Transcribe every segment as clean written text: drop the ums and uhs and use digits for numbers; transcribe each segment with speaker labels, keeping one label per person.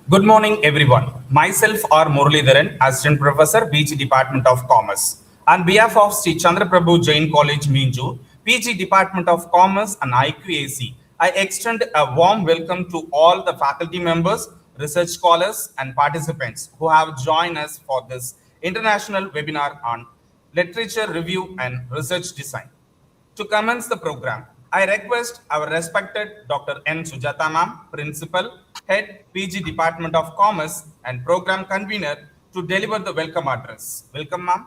Speaker 1: Good morning, everyone. Myself R. Muralidharan, Assistant Professor, PG Department of Commerce. On behalf of Sri Chandraprabhu Jain College, Minzu, PG Department of Commerce and IQAC, I extend a warm welcome to all the faculty members, research scholars, and participants who have joined us for this international webinar on literature review and research design. To commence the program, I request our respected Dr. N. Sujata ma'am, Principal, Head, PG Department of Commerce and Program Convener to deliver the welcome address. Welcome, ma'am.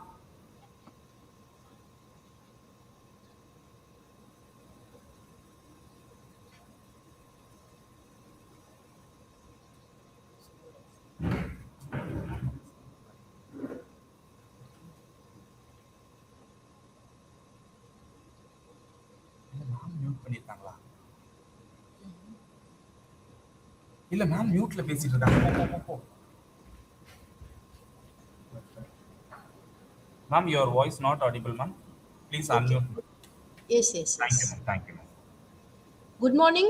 Speaker 1: இல்ல ma'am மியூட்ல பேசிட்டு இருக்காங்க. Ma'am, your voice not audible, ma'am. Please unmute.
Speaker 2: Yes.
Speaker 1: Thank you, ma'am.
Speaker 2: Good morning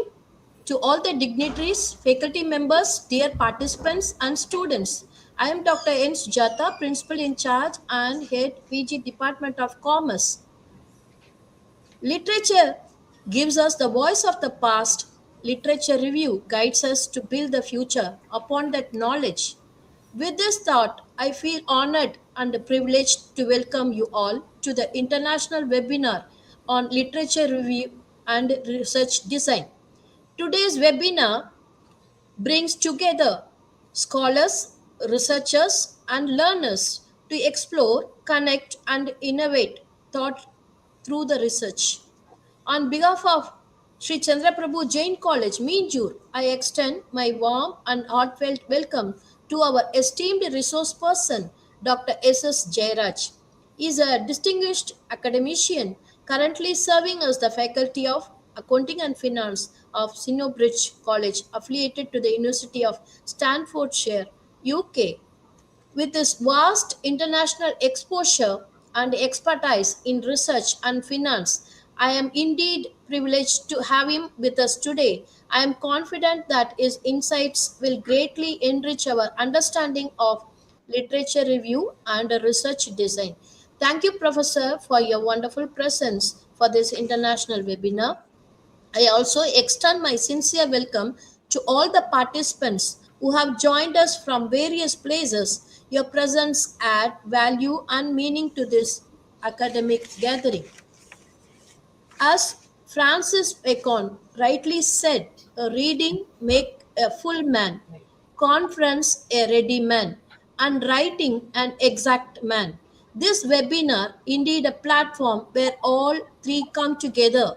Speaker 2: to all the dignitaries, faculty members, dear participants and students. I am Dr. N. Sujata, Principal in Charge and Head PG Department of Commerce. Literature gives us the voice of the past. Literature review guides us to build the future upon that knowledge. With this thought, I feel honored and privileged to welcome you all to the international webinar on literature review and research design. Today's webinar brings together scholars, researchers, and learners to explore, connect, and innovate thought through the research. On behalf of Sri Chandraprabhu Jain College, Minzu, I extend my warm and heartfelt welcome to our esteemed resource person, Dr.S.S.Jeyaraj. He is a distinguished academician currently serving as the faculty of Accounting and Finance of Sinobridge College, affiliated to the University of Staffordshire, UK. With his vast international exposure and expertise in research and finance, I am indeed privileged to have him with us today. I am confident that his insights will greatly enrich our understanding of literature review and research design. Thank you, Professor, for your wonderful presence for this international webinar. I also extend my sincere welcome to all the participants who have joined us from various places. Your presence adds value and meaning to this academic gathering. As Francis Bacon rightly said, a reading make a full man, conference a ready man, and writing an exact man. This webinar indeed a platform where all three come together: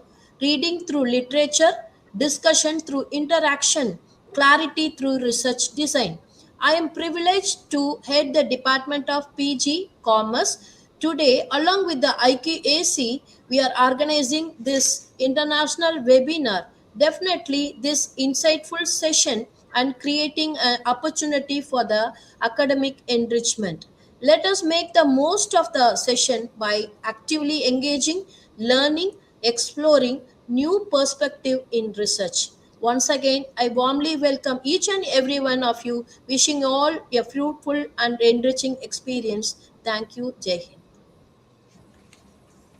Speaker 2: reading through literature, discussion through interaction, clarity through research design. I am privileged to head the Department of PG Commerce. Today, along with the IQAC, we are organizing this international webinar. Definitely, this insightful session and creating an opportunity for the academic enrichment. Let us make the most of the session by actively engaging, learning, exploring new perspective in research. Once again, I warmly welcome each and every one of you, wishing you all a fruitful and enriching experience. Thank you. Jai Hind.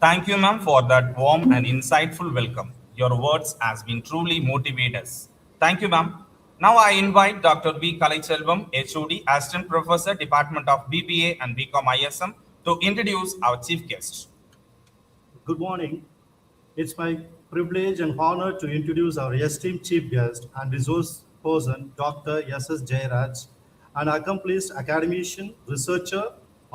Speaker 1: Thank you, ma'am, for that warm and insightful welcome. Your words has been truly motivate us. Thank you, ma'am. Now I invite Dr. B. Kalaiselvam, HOD, Assistant Professor, Department of BBA and BCom ISM, to introduce our chief guest.
Speaker 3: Good morning. It's my privilege and honor to introduce our esteemed chief guest and resource person, Dr. S.S. Jeyaraj, an accomplished academician, researcher,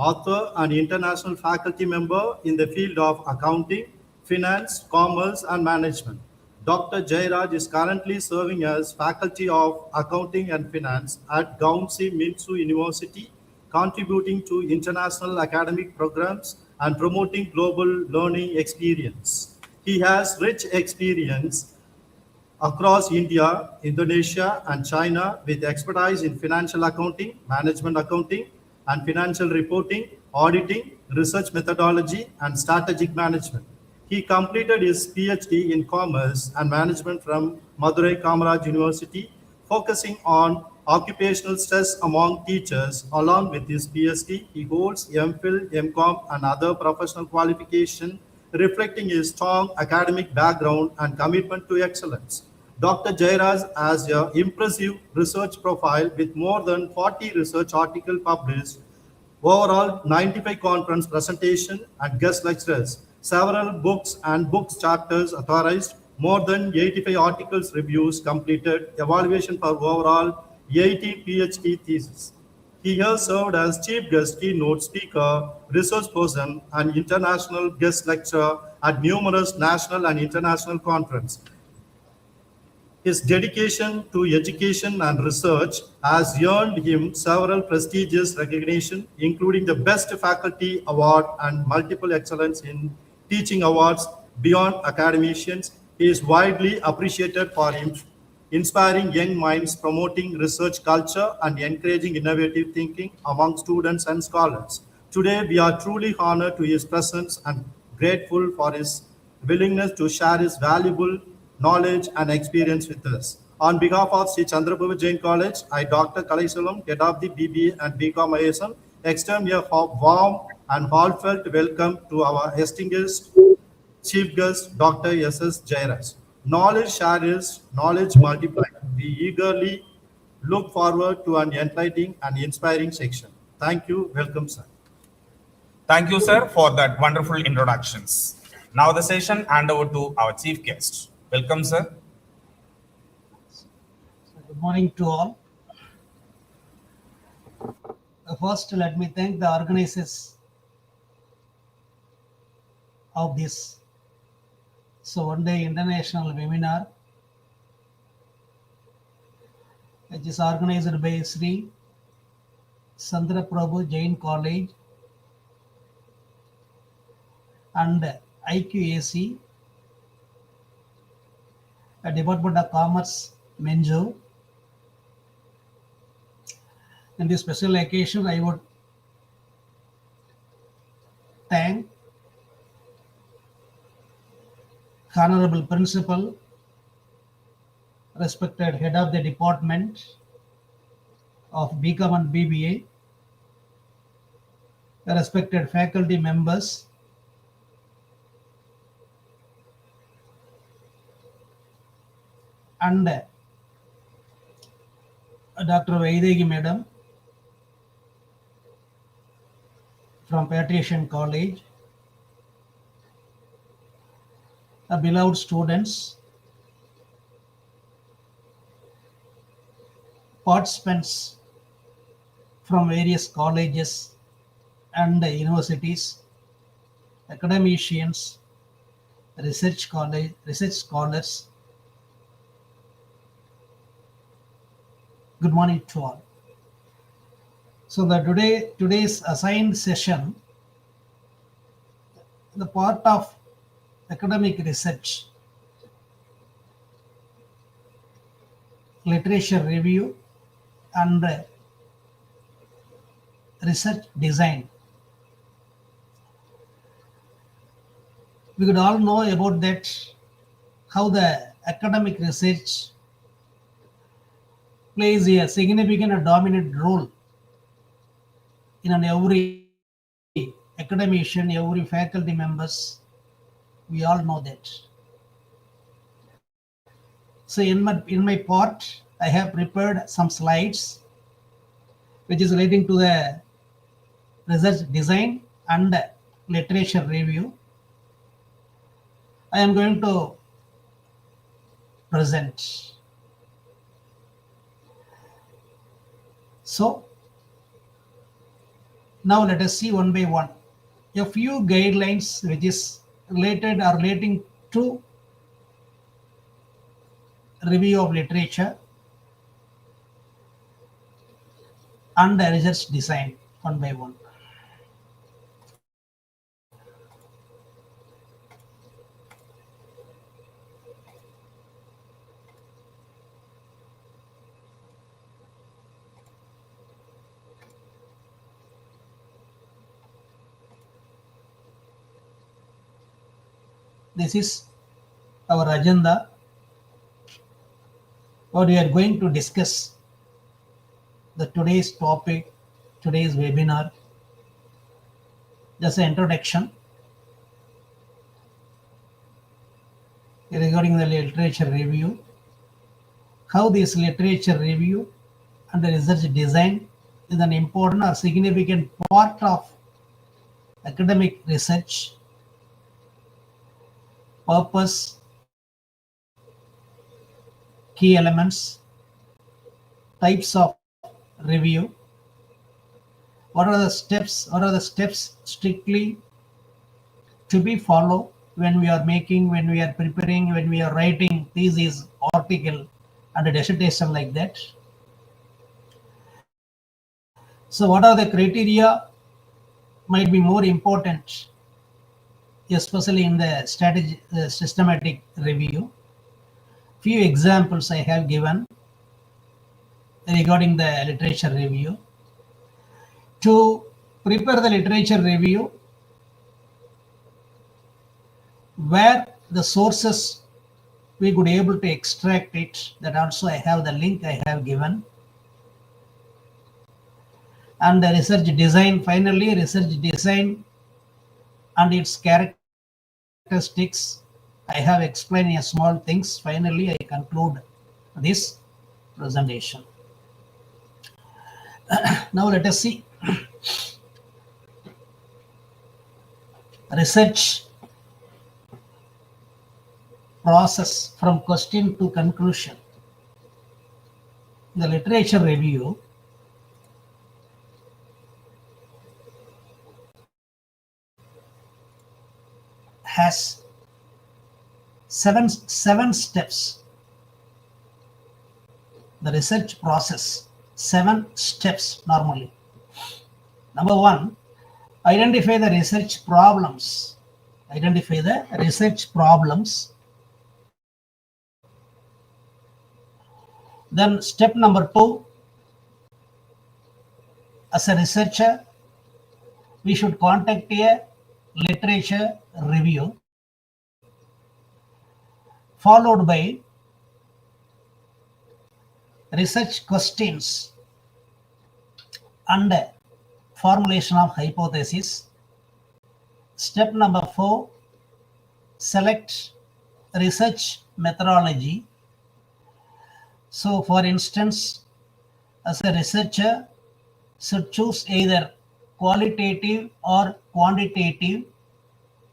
Speaker 3: author, and international faculty member in the field of accounting, finance, commerce, and management. Dr. Jeyaraj is currently serving as faculty of accounting and finance at Guangxi Minzu University, contributing to international academic programs and promoting global learning experience. He has rich experience across India, Indonesia, and China with expertise in financial accounting, management accounting, and financial reporting, auditing, research methodology, and strategic management. He completed his PhD in commerce and management from Madurai Kamaraj University, focusing on occupational stress among teachers. Along with his PhD, he holds MPhil, MCom, and other professional qualification, reflecting his strong academic background and commitment to excellence. Dr. Jeyaraj has an impressive research profile with more than 40 research articles published, overall 95 conference presentation and guest lectures, several books and books chapters authorized, more than 85 articles reviews completed, evaluation for overall 80 PhD theses. He has served as chief guest keynote speaker, research person, and international guest lecturer at numerous national and international conferences. His dedication to education and research has earned him several prestigious recognitions, including the Best Faculty Award and multiple Excellence in Teaching Awards. Beyond academicians, he is widely appreciated for him inspiring young minds, promoting research culture, and encouraging innovative thinking among students and scholars. Today, we are truly honored to his presence and grateful for his willingness to share his valuable knowledge and experience with us. On behalf of Sri Chandraprabhu Jain College, I, Dr. Kalaisalam, head of the BBA and BCom ISM, extend a warm and heartfelt welcome to our distinguished Chief Guest, Dr. S.S. Jeyaraj. Knowledge share is knowledge multiplied. We eagerly look forward to an enlightening and inspiring section. Thank you. Welcome, sir.
Speaker 1: Thank you, sir, for that wonderful introductions. Now the session hand over to our chief guest. Welcome, sir.
Speaker 4: Good morning to all. First, let me thank the organizers of this one-day international webinar, which is organized by Sri Chandraprabhu Jain College and IQAC, a Dept. of Commerce, Minzu. In this special occasion, I would thank Honorable Principal, respected Head of the Department of BCom and BBA, respected faculty members, and Dr. Vaidegi Madam from Patrician College, beloved students, participants from various colleges and universities, academicians, research scholars. Good morning to all. So today's assigned session, the part of academic research, literature review, and research design. We could all know about that, how the academic research plays a significant and dominant role in every academician, every faculty members. We all know that. So in my part, I have prepared some slides which is relating to the research design and literature review. I am going to present. So now let us see one by one a few guidelines which is related or relating to review of literature and research design one by one. This is our agenda, what we are going to discuss the today's topic, today's webinar. Just an introduction regarding the literature review, how this literature review and the research design is an important or significant part of academic research, purpose, key elements, types of review, what are the steps strictly to be followed when we are making, when we are preparing, when we are writing thesis, article, and a dissertation like that. So what are the criteria might be more important, especially in the strategy, systematic review. Few examples I have given regarding the literature review. To prepare the literature review, where the sources we could able to extract it, that also I have the link I have given. And the research design, finally research design and its characteristics, I have explained a small things. Finally, I conclude this presentation. Now let us see research process from question to conclusion. The literature review has seven steps. The research process, 7 steps normally. Number 1, identify the research problems. Identify the research problems. Then step number 2, as a researcher, we should conduct a literature review, followed by research questions and formulation of hypothesis. Step number 4, select research methodology. So for instance, as a researcher should choose either qualitative or quantitative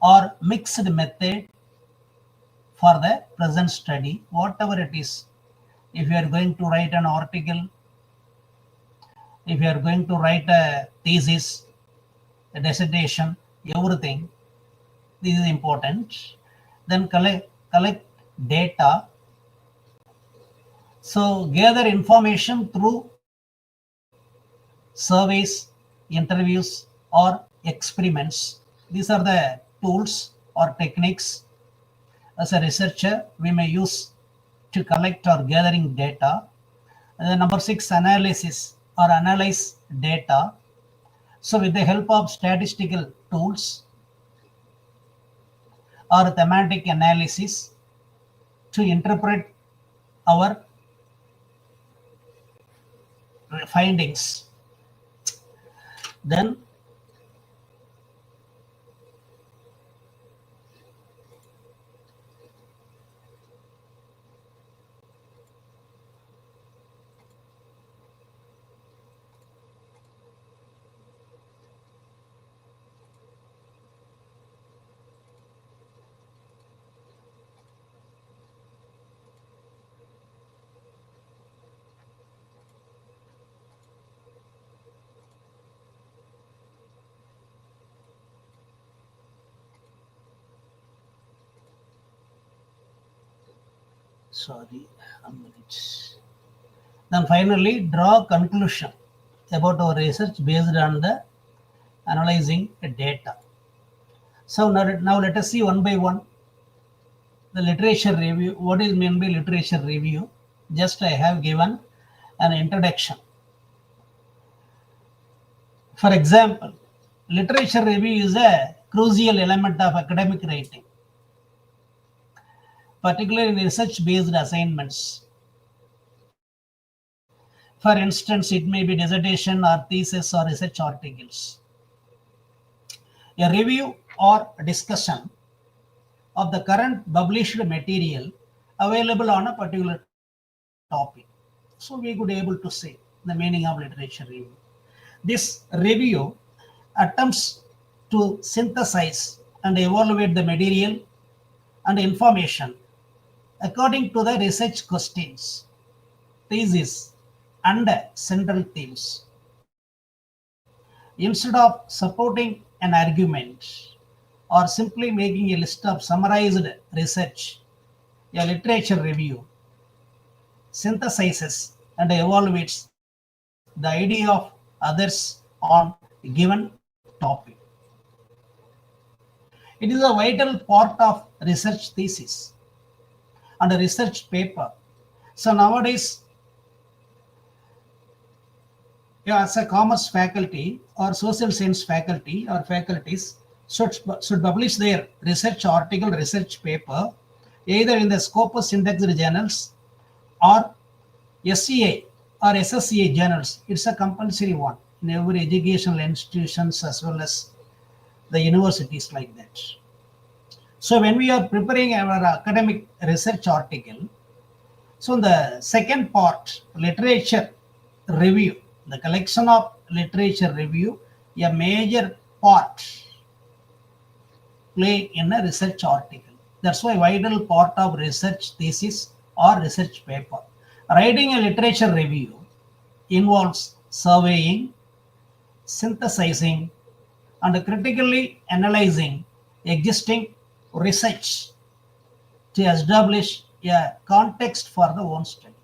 Speaker 4: or mixed method for the present study, whatever it is. If you are going to write an article, if you are going to write a thesis, a dissertation, everything, this is important. Then collect data. So gather information through surveys, interviews, or experiments. These are the tools or techniques as a researcher we may use to collect or gathering data. And then number 6, analysis or analyze data. So with the help of statistical tools or thematic analysis to interpret our findings. Then Then finally, draw conclusion about our research based on the analyzing data. So now let us see one by one the literature review. What is meant by literature review? Just I have given an introduction. For example, literature review is a crucial element of academic writing, particularly in research-based assignments. For instance, it may be dissertation or thesis or research articles. A review or discussion of the current published material available on a particular topic. So we could able to say the meaning of literature review. This review attempts to synthesize and evaluate the material and information according to the research questions, thesis, and central themes. Instead of supporting an argument or simply making a list of summarized research, a literature review synthesizes and evaluates the idea of others on a given topic. It is a vital part of research thesis and a research paper. So nowadays, as a commerce faculty or social science faculty or faculties should publish their research article, research paper, either in the Scopus indexed journals or SCA or SSCA journals. It's a compulsory one in every educational institutions as well as the universities like that. So when we are preparing our academic research article, so in the second part, literature review, the collection of literature review, a major part play in a research article. That's why vital part of research thesis or research paper. Writing a literature review involves surveying, synthesizing, and critically analyzing existing research to establish a context for the own study.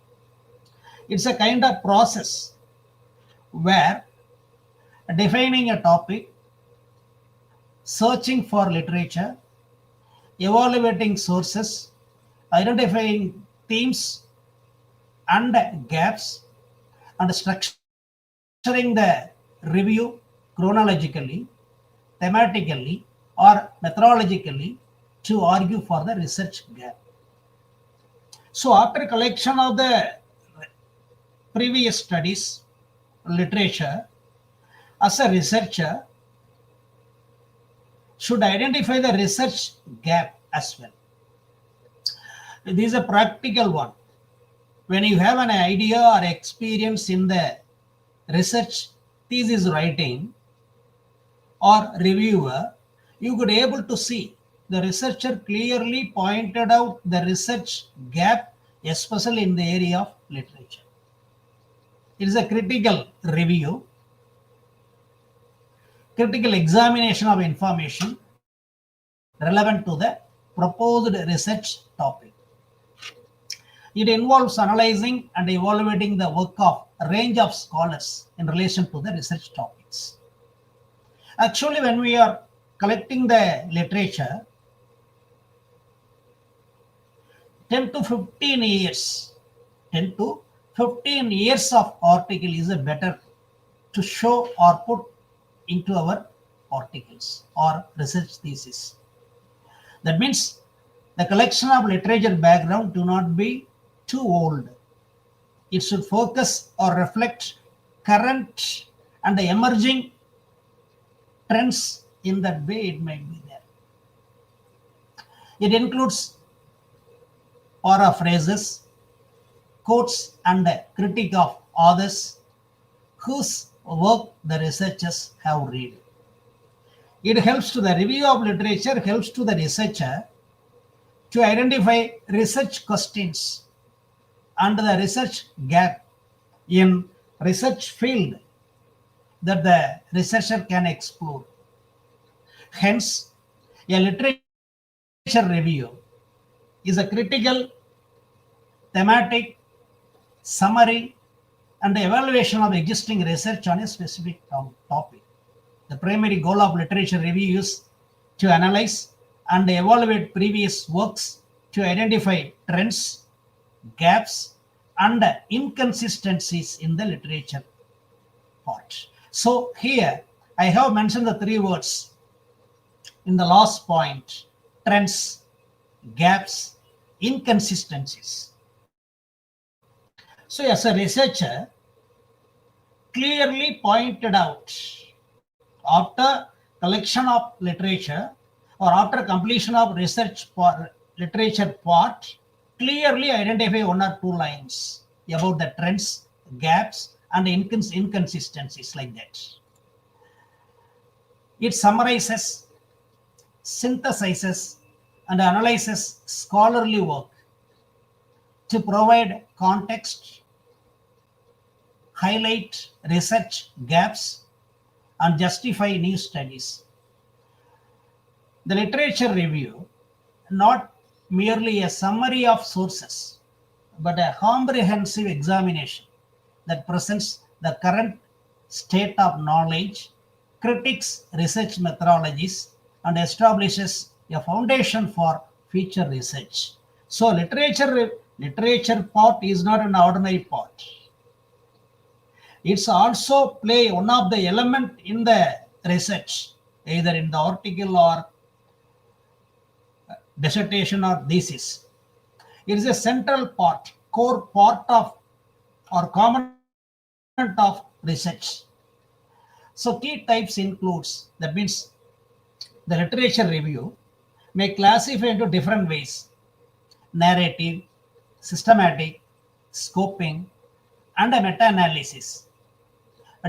Speaker 4: It's a kind of process where defining a topic, searching for literature, evaluating sources, identifying themes and gaps, and structuring the review chronologically, thematically, or methodologically to argue for the research gap. So after collection of the previous studies, literature, as a researcher should identify the research gap as well. This is a practical one. When you have an idea or experience in the research thesis writing or reviewer, you could able to see the researcher clearly pointed out the research gap, especially in the area of literature. It is a critical review, critical examination of information relevant to the proposed research topic. It involves analyzing and evaluating the work of a range of scholars in relation to the research topics. Actually, when we are collecting the literature, 10 to 15 years of article is a better to show or put into our articles or research thesis. That means the collection of literature background do not be too old. It should focus or reflect current and emerging trends. In that way it might be there. It includes paraphrases, quotes, and critique of authors whose work the researchers have read. It helps to the review of literature, helps to the researcher to identify research questions and the research gap in research field that the researcher can explore. Hence, a literature review is a critical, thematic, summary, and evaluation of existing research on a specific topic. The primary goal of literature review is to analyze and evaluate previous works to identify trends, gaps, and inconsistencies in the literature part. So here I have mentioned the three words in the last point: trends, gaps, inconsistencies. So as a researcher, clearly pointed out after collection of literature or after completion of research for literature part, clearly identify one or two lines about the trends, gaps, and inconsistencies like that. It summarizes, synthesizes, and analyzes scholarly work to provide context, highlight research gaps, and justify new studies. The literature review, not merely a summary of sources, but a comprehensive examination that presents the current state of knowledge, critiques research methodologies, and establishes a foundation for future research. So, literature part is not an ordinary part. It's also play one of the element in the research, either in the article or dissertation or thesis. It is a central part, core part of or component of research. So key types includes, that means the literature review may classify into different ways: narrative, systematic, scoping, and a meta-analysis,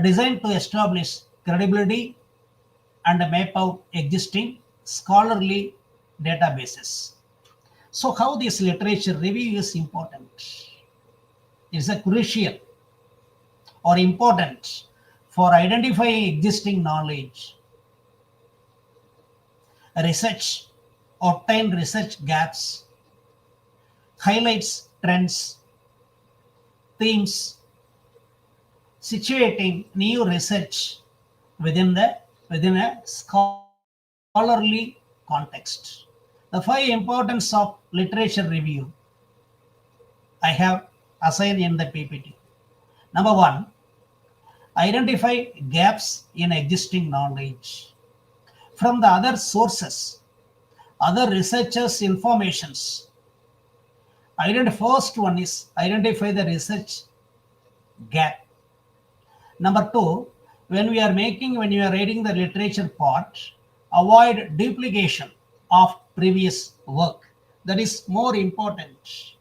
Speaker 4: designed to establish credibility and map out existing scholarly databases. So how this literature review is important? It's a crucial or important for identifying existing knowledge, research, obtained research gaps, highlights trends, themes, situating new research within a scholarly context. The 5 importance of literature review I have assigned in the PPT. Number 1, identify gaps in existing knowledge from the other sources, other researchers' informations. First one is identify the research gap. Number 2, when you are reading the literature part, avoid duplication of previous work. That is more important.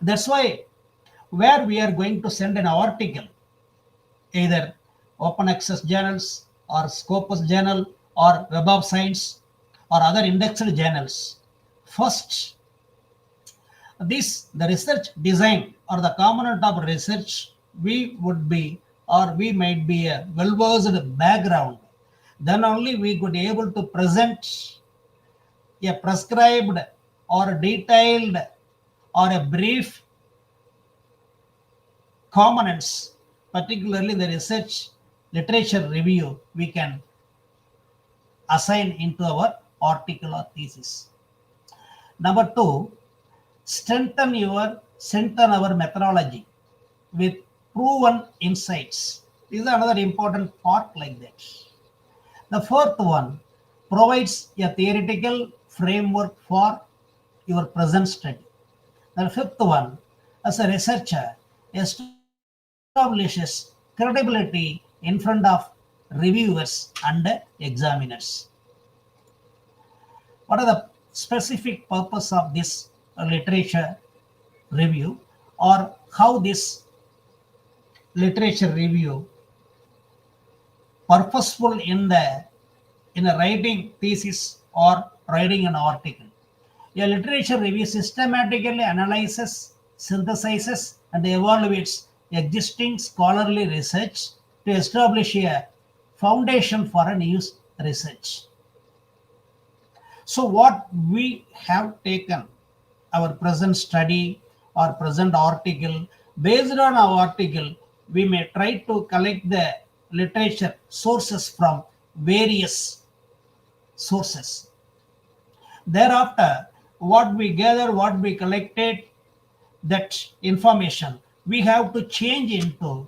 Speaker 4: That's why where we are going to send an article, either open access journals or Scopus journal or Web of Science or other indexed journals, first the research design or the component of research, we might be a well-versed background. Then only we could be able to present a prescribed or detailed or a brief components, particularly the research literature review, we can assign into our article or thesis. Number 2, strengthen our methodology with proven insights. This is another important part like that. The 4th one provides a theoretical framework for your present study. The 5th one, as a researcher, establishes credibility in front of reviewers and examiners. What are the specific purpose of this literature review, or how this literature review purposeful in a writing thesis or writing an article? A literature review systematically analyzes, synthesizes, and evaluates existing scholarly research to establish a foundation for a new research. So what we have taken our present study or present article, based on our article, we may try to collect the literature sources from various sources. Thereafter, what we gather, what we collected, that information, we have to change into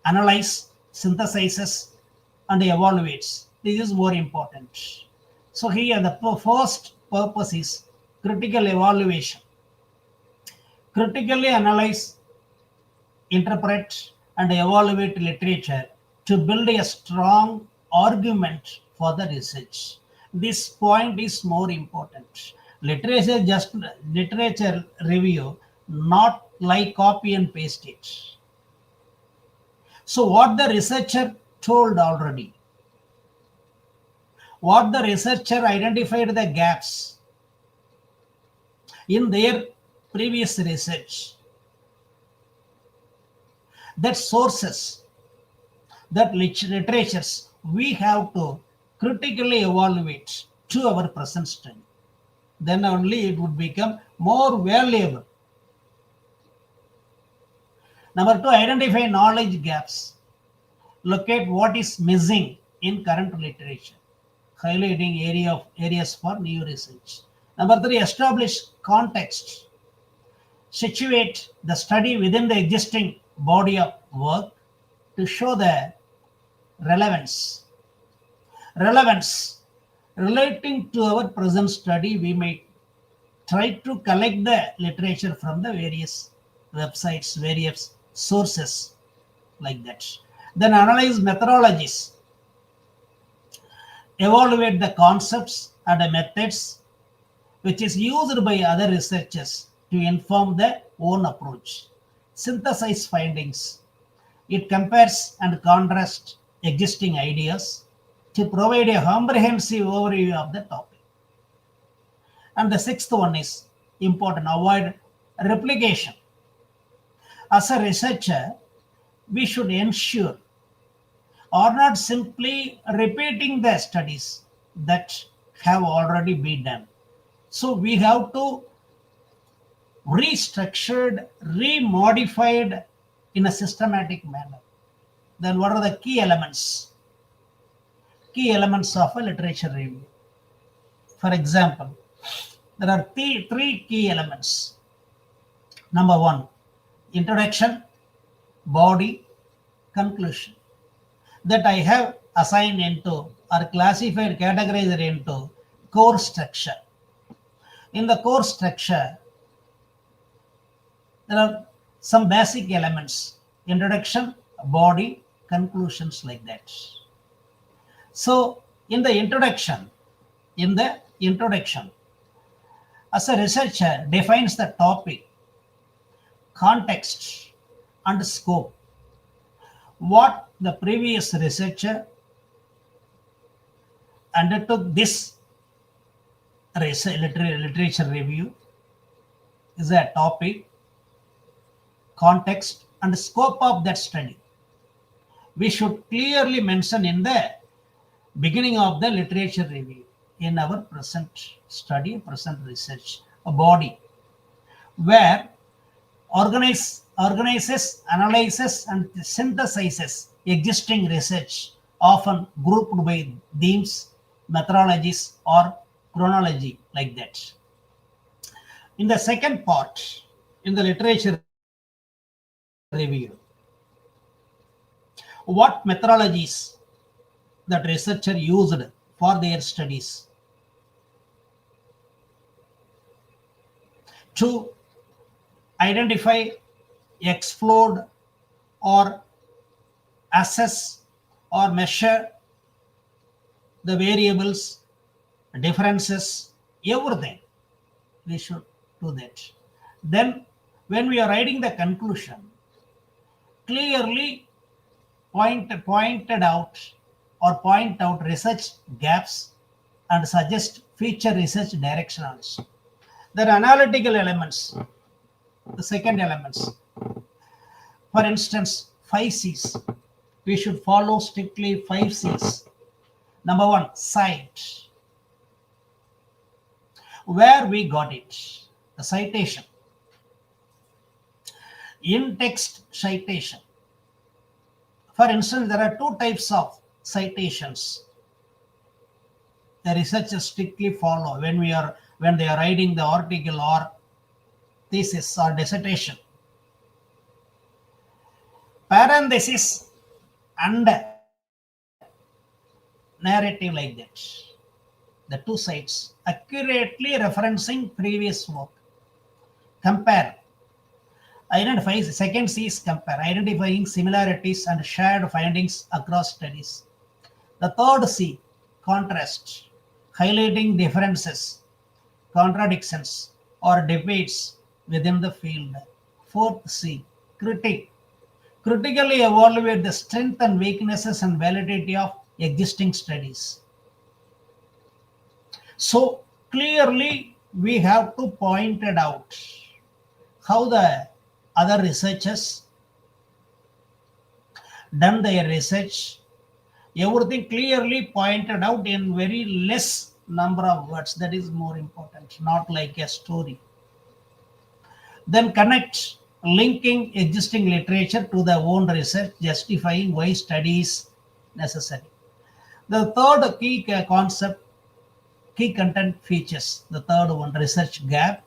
Speaker 4: analyze, synthesizes, and evaluates. This is more important. So here the first purpose is critical evaluation. Critically analyze interpret, and evaluate literature to build a strong argument for the research. This point is more important. Literature review, not like copy and paste it. So what the researcher told already, what the researcher identified the gaps in their previous research, that sources, that literatures we have to critically evaluate to our present study. Then only it would become more valuable. Number two, identify knowledge gaps. Locate what is missing in current literature, highlighting areas for new research. Number three, establish context. Situate the study within the existing body of work to show the relevance. Relating to our present study, we may try to collect the literature from the various websites, various sources like that. Then analyze methodologies. Evaluate the concepts and the methods which is used by other researchers to inform their own approach. Synthesize findings. It compares and contrasts existing ideas to provide a comprehensive overview of the topic. And the sixth one is important, avoid replication. As a researcher, we should ensure or not simply repeating the studies that have already been done. So we have to restructured, remodified in a systematic manner. Then what are the key elements? Key elements of a literature review. For example, there are three key elements. Number one, introduction, body, conclusion. That I have assigned into or classified, categorized into core structure. In the core structure, there are some basic elements: introduction, body, conclusions, like that. So in the introduction, as a researcher defines the topic, context, and scope. What the previous researcher undertook this literature review is a topic, context, and scope of that study. We should clearly mention in the beginning of the literature review in our present study, present research, a body where organizes, analyzes, and synthesizes existing research, often grouped by themes, methodologies, or chronology, like that. In the second part, in the literature review, what methodologies that researcher used for their studies. To identify, explore, or assess or measure the variables, differences, everything. We should do that. Then when we are writing the conclusion, clearly point out research gaps and suggest future research direction also. There are analytical elements, the second elements. For instance, 5 C's. We should follow strictly 5 C's. Number one, cite. Where we got it, the citation. In-text citation. For instance, there are two types of citations the researchers strictly follow when they are writing the article or thesis or dissertation. Parenthesis and narrative, like that. The two sides accurately referencing previous work. Compare. Identify. Second C is compare, identifying similarities and shared findings across studies. The third C, contrast, highlighting differences, contradictions, or debates within the field. Fourth C, critique, critically evaluate the strength and weaknesses and validity of existing studies. So clearly we have to point it out how the other researchers done their research, everything clearly pointed out in very less number of words. That is more important, not like a story. Then connect, linking existing literature to the own research, justifying why study is necessary. The third key concept, key content features. The third one, research gap,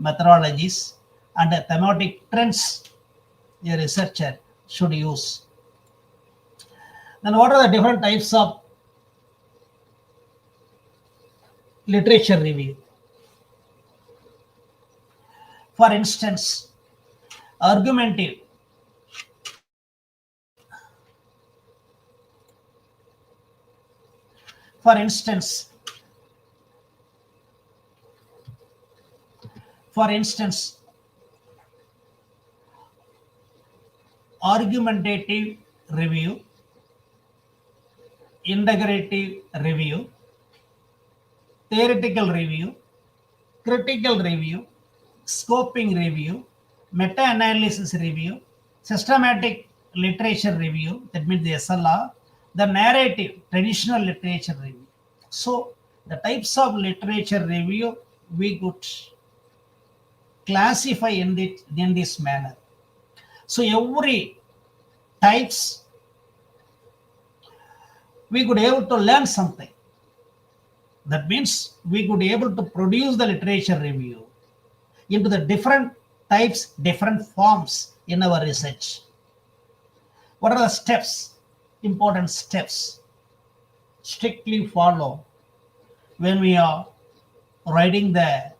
Speaker 4: methodologies, and thematic trends a researcher should use. Then what are the different types of literature review? For instance, argumentative. For instance, argumentative review, integrative review, theoretical review, critical review, scoping review, meta-analysis review, systematic literature review, that means the SLR, the narrative, traditional literature review. So the types of literature review we could classify in this manner. So every types we could able to learn something. That means we could able to produce the literature review into the different types, different forms in our research. What are the steps, important steps strictly follow when we are writing the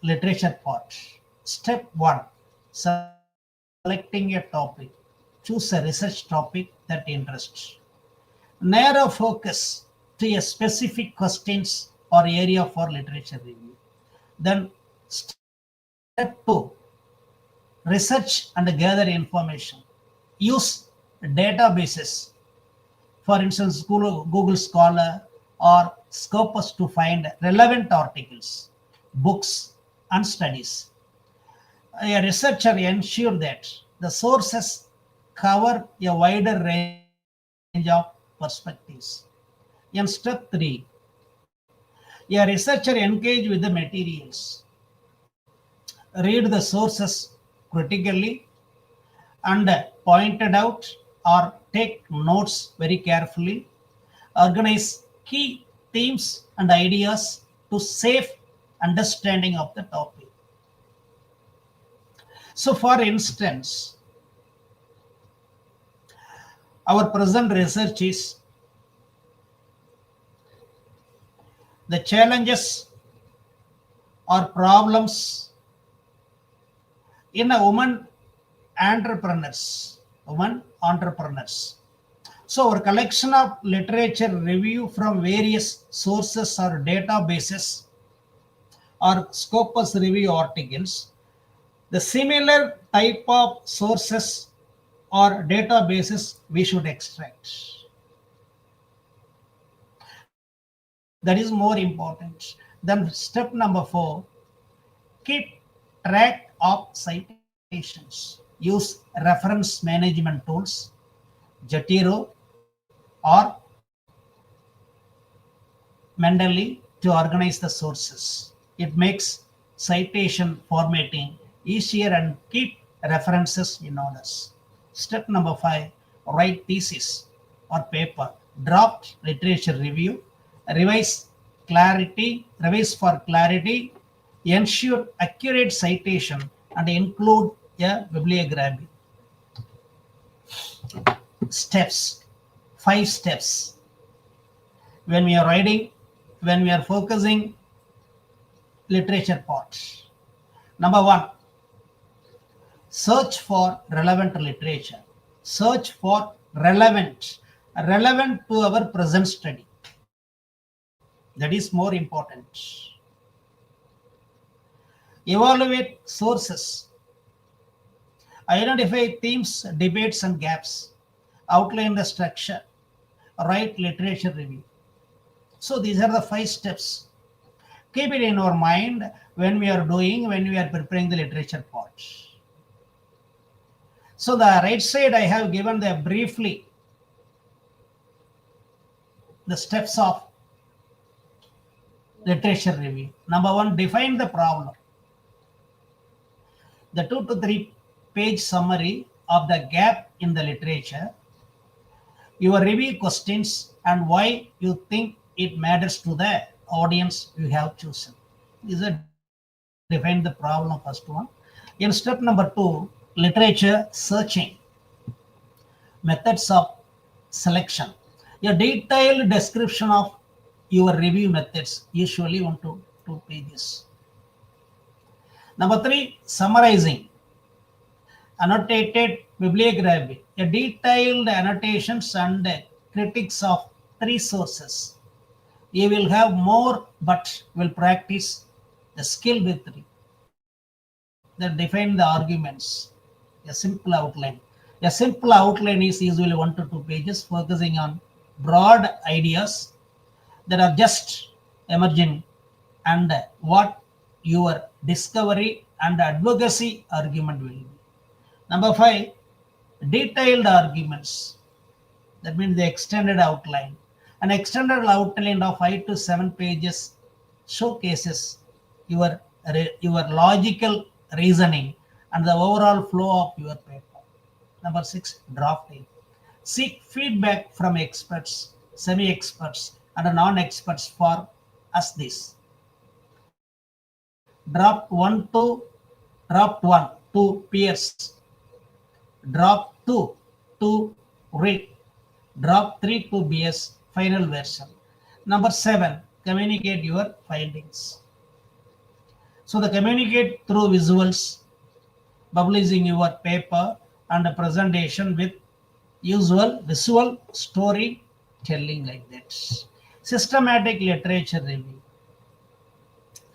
Speaker 4: literature part? Step 1, selecting a topic. Choose a research topic that interests. Narrow focus to a specific questions or area for literature review. Then step 2, research and gather information. Use databases, for instance Google Scholar or Scopus, to find relevant articles, books and studies. A researcher ensure that the sources cover a wider range of perspectives. In step 3, a researcher engage with the materials, read the sources critically and pointed out or take notes very carefully, organize key themes and ideas to safe understanding of the topic. So for instance, our present research is the challenges or problems in a woman entrepreneurs. So our collection of literature review from various sources or databases or Scopus review articles, the similar type of sources or databases we should extract. That is more important. Then step number 4, keep track of citations. Use reference management tools, Jotiro or Mendeley, to organize the sources. It makes citation formatting easier and keep references in order. Step number 5, write thesis or paper, draft literature review, revise for clarity, ensure accurate citation and include a bibliography. Steps, 5 steps. When we are writing, when we are focusing literature part. Number 1, search for relevant literature. Search for relevant to our present study. That is more important. Evaluate sources. Identify themes, debates, and gaps. Outline the structure. Write literature review. So these are the 5 steps. Keep it in our mind when we are preparing the literature part. So the right side, I have given the briefly the steps of literature review. Number 1, define the problem. The 2 to 3 page summary of the gap in the literature, your review questions, and why you think it matters to the audience you have chosen. These are define the problem, first one. In step number 2, literature searching. Methods of selection. A detailed description of your review methods, usually 1 to 2 pages. Number 3, summarizing. Annotated bibliography. A detailed annotations and critiques of 3 sources. You will have more, but will practice the skill with 3. That define the arguments. A simple outline. A simple outline is usually 1 to 2 pages, focusing on broad ideas that are just emerging and what your discovery and advocacy argument will be. Number 5, detailed arguments. That means the extended outline. An extended outline of 5 to 7 pages showcases your logical reasoning and the overall flow of your paper. Number 6, drafting. Seek feedback from experts, semi-experts, and non-experts for us this. Draft 1 to peers. Draft 2 to read. Draft 3 to BS final version. Number 7, communicate your findings. So the communicate through visuals, publishing your paper and a presentation with usual visual storytelling like that. Systematic literature review.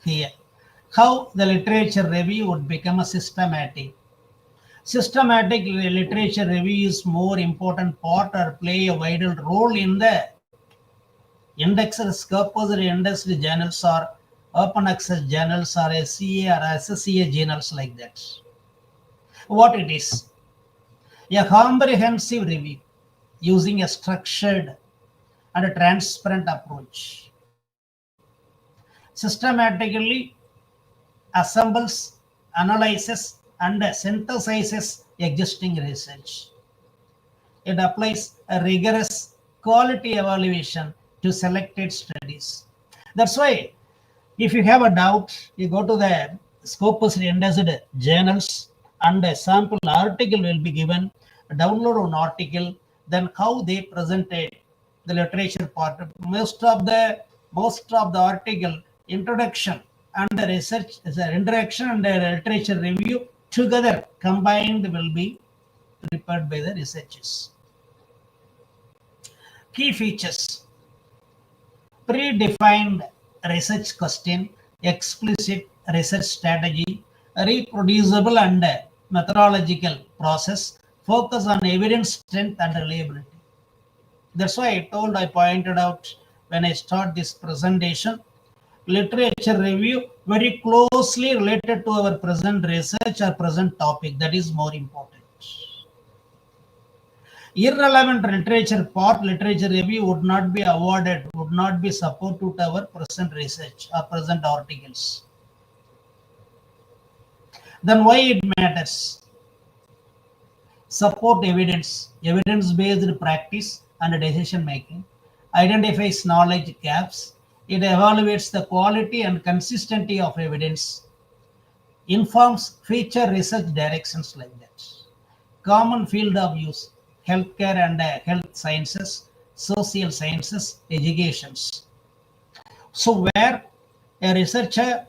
Speaker 4: Here, how the literature review would become a systematic. Systematic literature review is more important part or play a vital role in the indexed, corpus indexed journals or open access journals or SCA or SSCA journals like that. What it is? A comprehensive review using a structured and a transparent approach. Systematically assembles, analyzes, and synthesizes existing research. It applies a rigorous quality evaluation to selected studies. That's why if you have a doubt, you go to the Scopus indexed journals and a sample article will be given, download an article, then how they presented the literature part. Most of the article, introduction and the research, introduction and the literature review together combined will be prepared by the researchers. Key features: predefined research question, explicit research strategy, reproducible and methodological process, focus on evidence strength and reliability. That's why I pointed out when I start this presentation, literature review very closely related to our present research or present topic. That is more important. Irrelevant literature part, literature review would not be awarded, would not be supported to our present research or present articles. Then why it matters? Support evidence, evidence-based practice and decision making, identifies knowledge gaps, it evaluates the quality and consistency of evidence, informs future research directions like that. Common field of use, healthcare and health sciences, social sciences, educations. So where a researcher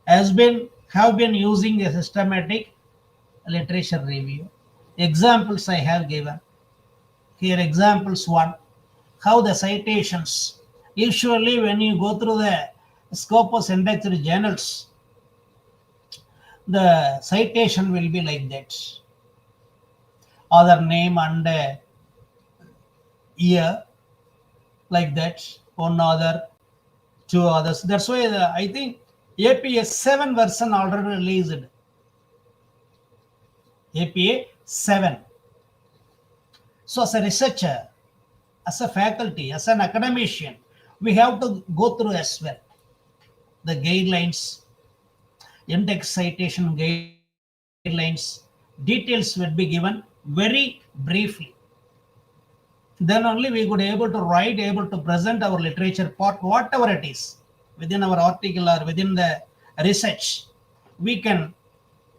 Speaker 4: have been using a systematic literature review. Examples I have given. Here examples 1. How the citations. Usually when you go through the Scopus indexed journals, the citation will be like that. Author name and year, like that. One author, two others. That's why I think APA 7 version already released. APA 7. So as a researcher, as a faculty, as an academician, we have to go through as well the guidelines, index citation guidelines. Details will be given very briefly. Then only we could able to write, able to present our literature part, whatever it is, within our article or within the research. We can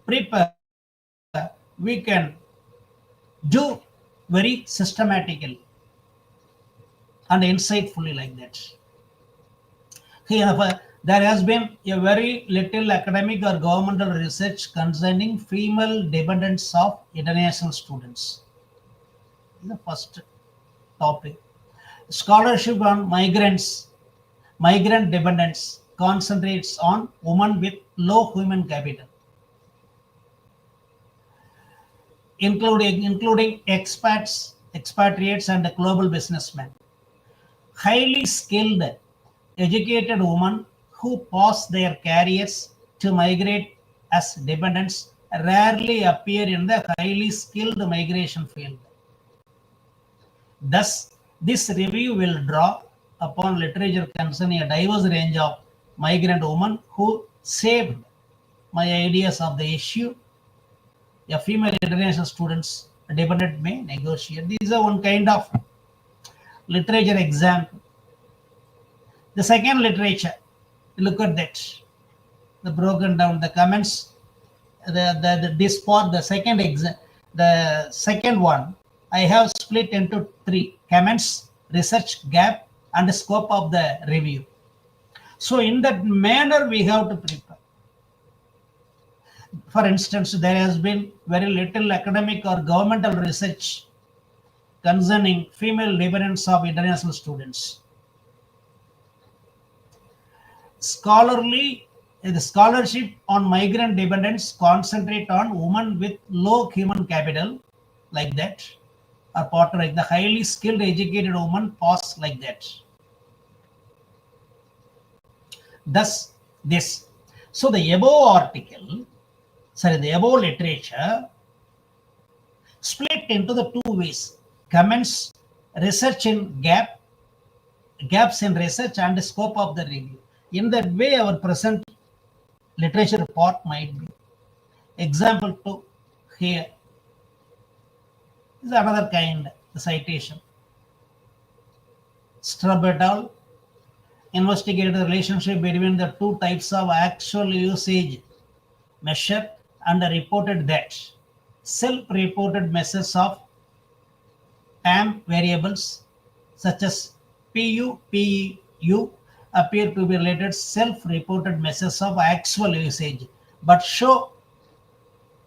Speaker 4: prepare, we can do very systematically and insightfully like that. Here, there has been a very little academic or governmental research concerning female dependents of international students. This is the first topic. Scholarship on migrant dependents concentrates on women with low human capital, including expats, expatriates, and global businessmen. Highly skilled, educated women who pause their careers to migrate as dependents rarely appear in the highly skilled migration field. Thus, this review will draw upon literature concerning a diverse range of migrant women who shaped my ideas of the issue. A female international students dependent may negotiate. These are one kind of literature example. The second literature, look at that. The broken down the comments. This part, the second one, I have split into 3 comments, research gap, and the scope of the review. So in that manner, we have to prepare. For instance, there has been very little academic or governmental research concerning female dependents of international students. The scholarship on migrant dependents concentrate on women with low human capital, like that, or part like the highly skilled educated woman pause like that. Thus, this. So the above literature split into the 2 ways: comments, research in gaps in research, and the scope of the review. In that way, our present literature part might be. Example 2 here is another kind, the citation. Stubb et al. Investigated the relationship between the 2 types of actual usage measure and reported that self-reported measures of AM variables such as PU, PEU appear to be related self-reported measures of actual usage, but show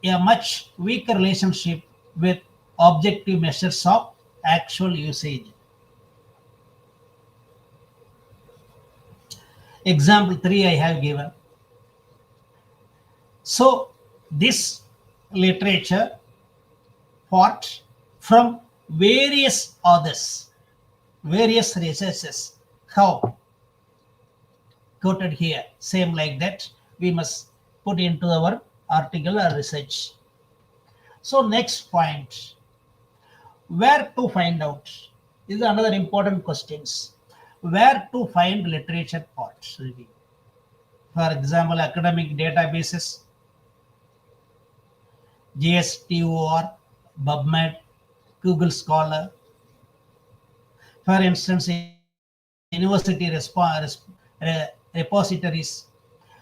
Speaker 4: a much weaker relationship with objective measures of actual usage. Example 3 I have given. So this literature part from various authors, various researchers, how quoted here, same like that, we must put into our article or research. So next point, where to find out? This is another important questions. Where to find literature parts? For example, academic databases, GSTOR, PubMed, Google Scholar. For instance, university repositories.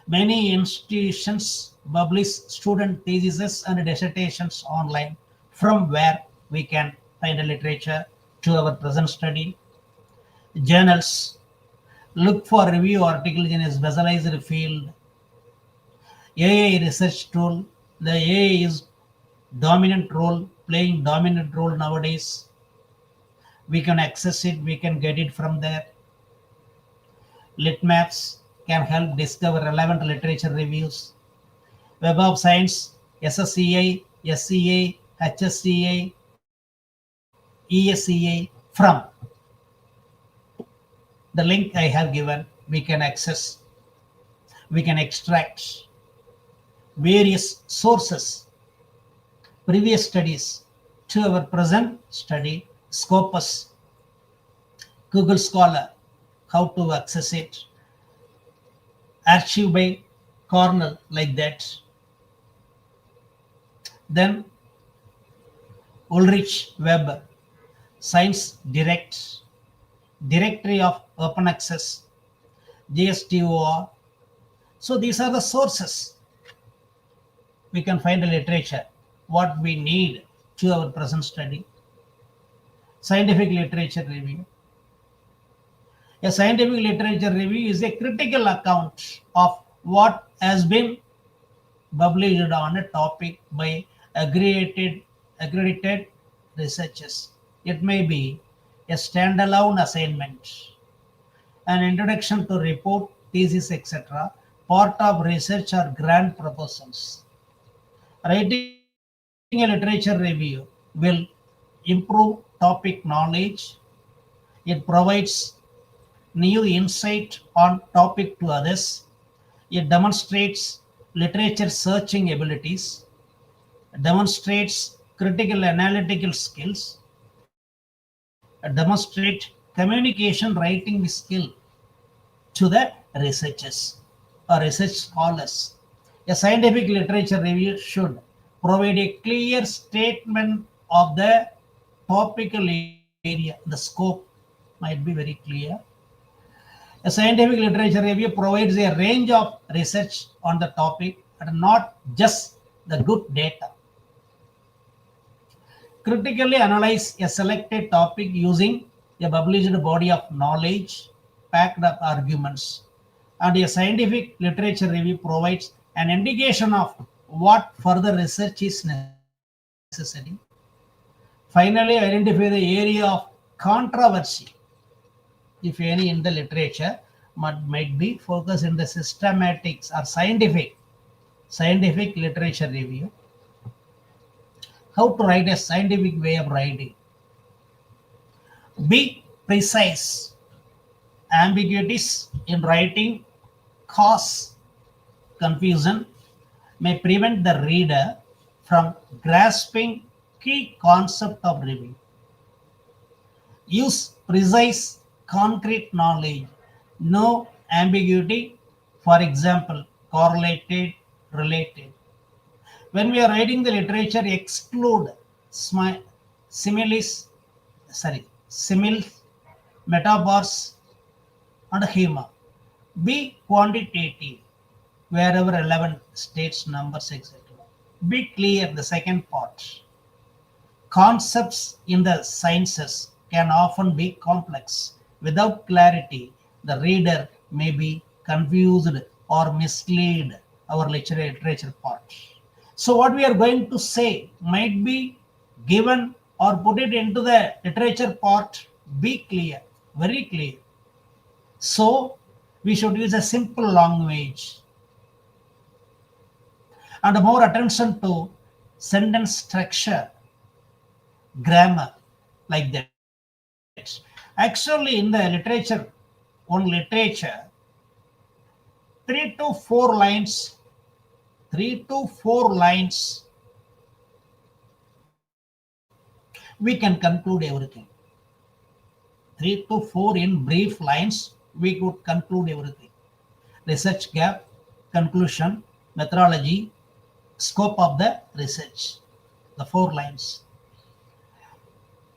Speaker 4: Many institutions publish student theses and dissertations online, from where we can find a literature to our present study. Journals. Look for review articles in a specialized field. AI research tool. The AI is playing dominant role nowadays. We can access it, we can get it from there. Lit maps can help discover relevant literature reviews. Web of Science, SSCI, SCA, HSCA, ESCA from the link I have given, we can access, we can extract various sources, previous studies to our present study, Scopus, Google Scholar, how to access it, archive by Cornell, like that. Then Ulrich Weber, Science Direct, Directory of Open Access, JSTOR. So these are the sources. We can find the literature, what we need to our present study. Scientific literature review. A scientific literature review is a critical account of what has been published on a topic by accredited researchers. It may be a standalone assignment, an introduction to report, thesis, etc., part of research or grant proposals. Writing a literature review will improve topic knowledge. It provides new insight on topic to others. It demonstrates literature searching abilities, demonstrates critical analytical skills, demonstrate communication writing skill to the researchers or research scholars. A scientific literature review should provide a clear statement of the topical area. The scope might be very clear. A scientific literature review provides a range of research on the topic and not just the good data. Critically analyze a selected topic using a published body of knowledge, backed up arguments, and a scientific literature review provides an indication of what further research is necessary. Finally, identify the area of controversy, if any, in the literature, might be focused in the systematics or scientific literature review. How to write a scientific way of writing. Be precise. Ambiguities in writing cause confusion, may prevent the reader from grasping key concept of review. Use precise, concrete knowledge. No ambiguity. For example, correlated, related. When we are writing the literature, exclude similes, metaphors, and humor. Be quantitative wherever relevant, states, numbers, etc. Be clear, the second part. Concepts in the sciences can often be complex. Without clarity, the reader may be confused or mislead our literature part. So what we are going to say might be given or put it into the literature part. Be clear, very clear. So we should use a simple language and more attention to sentence structure, grammar, like that. Actually, in the literature, 3 to 4 lines, we can conclude everything. 3 to 4 in brief lines, we could conclude everything. Research gap, conclusion, methodology, scope of the research, the 4 lines.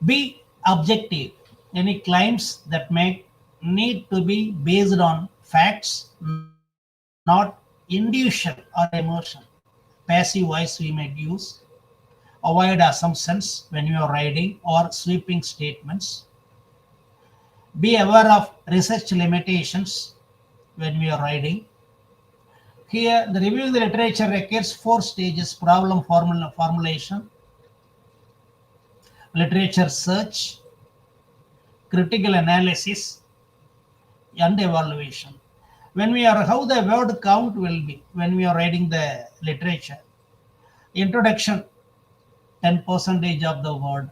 Speaker 4: Be objective. Any claims that need to be based on facts, not intuition or emotion. Passive voice we might use. Avoid assumptions when you are writing or sweeping statements. Be aware of research limitations when we are writing. Here, the reviewing the literature requires 4 stages: problem formulation, literature search, critical analysis, and evaluation. When we are, how the word count will be when we are writing the literature. Introduction, 10% of the word.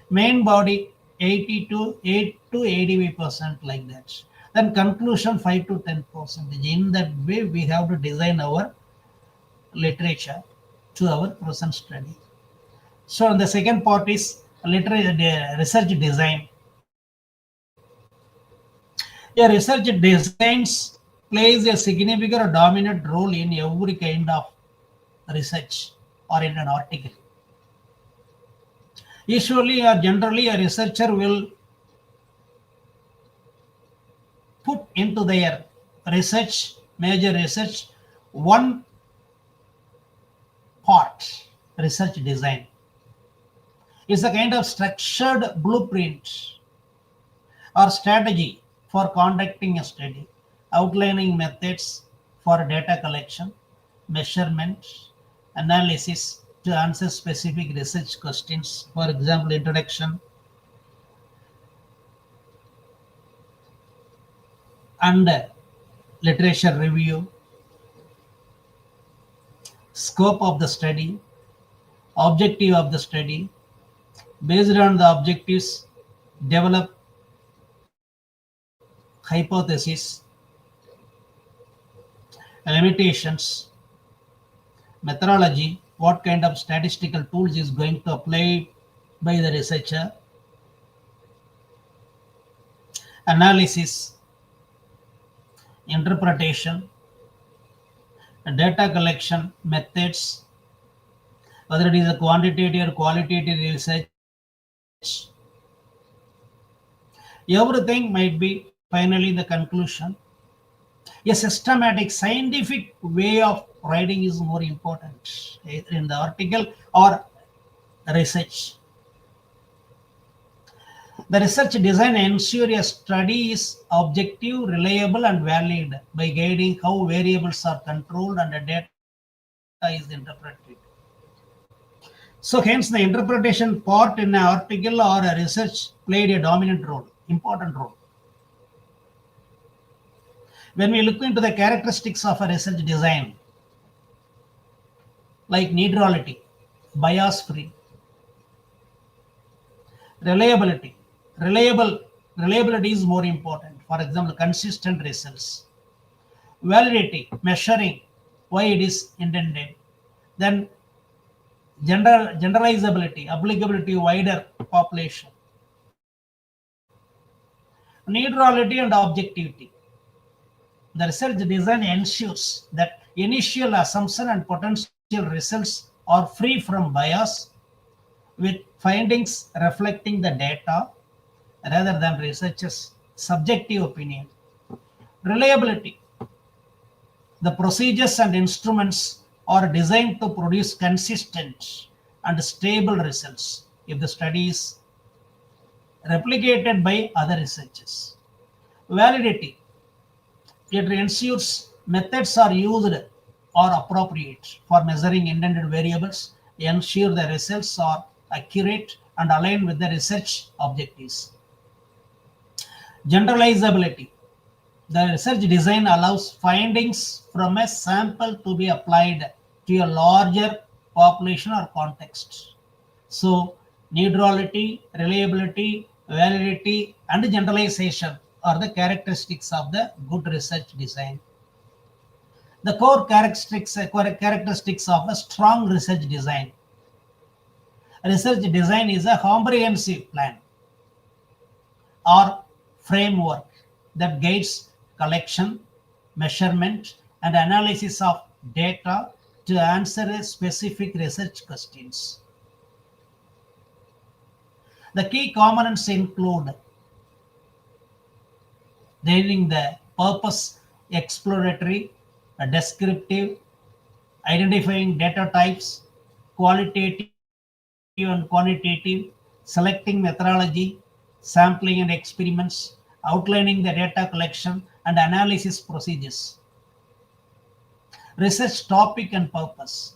Speaker 4: Main body, 8 to 80% like that. Then conclusion, 5 to 10%. In that way, we have to design our literature to our present study. So the second part is research design. A research designs plays a significant or dominant role in every kind of research or in an article. Usually or generally, a researcher will put into their research, major research, one part, research design. It's a kind of structured blueprint or strategy for conducting a study, outlining methods for data collection, measurement, analysis to answer specific research questions. For example, introduction and literature review, scope of the study, objective of the study. Based on the objectives, develop hypothesis, limitations, methodology, what kind of statistical tools is going to apply by the researcher, analysis, interpretation, data collection methods, whether it is a quantitative or qualitative research. Everything might be finally the conclusion. A systematic scientific way of writing is more important either in the article or research. The research design ensures a study is objective, reliable, and valid by guiding how variables are controlled and the data is interpreted. So hence the interpretation part in an article or a research played a dominant role, important role. When we look into the characteristics of a research design, like neutrality, bias-free, reliability. Reliability is more important. For example, consistent results. Validity, measuring why it is intended. Then generalizability, applicability wider population. Neutrality and objectivity. The research design ensures that initial assumption and potential results are free from bias, with findings reflecting the data rather than researchers' subjective opinion. Reliability. The procedures and instruments are designed to produce consistent and stable results if the study is replicated by other researchers. Validity. It ensures methods are used or appropriate for measuring intended variables, ensure the results are accurate and aligned with the research objectives. Generalizability. The research design allows findings from a sample to be applied to a larger population or context. So, neutrality, reliability, validity, and generalization are the characteristics of the good research design. The core characteristics of a strong research design. Research design is a comprehensive plan or framework that guides collection, measurement, and analysis of data to answer specific research questions. The key components include reading the purpose, exploratory, descriptive, identifying data types, qualitative and quantitative, selecting methodology, sampling and experiments, outlining the data collection and analysis procedures. research topic and purpose.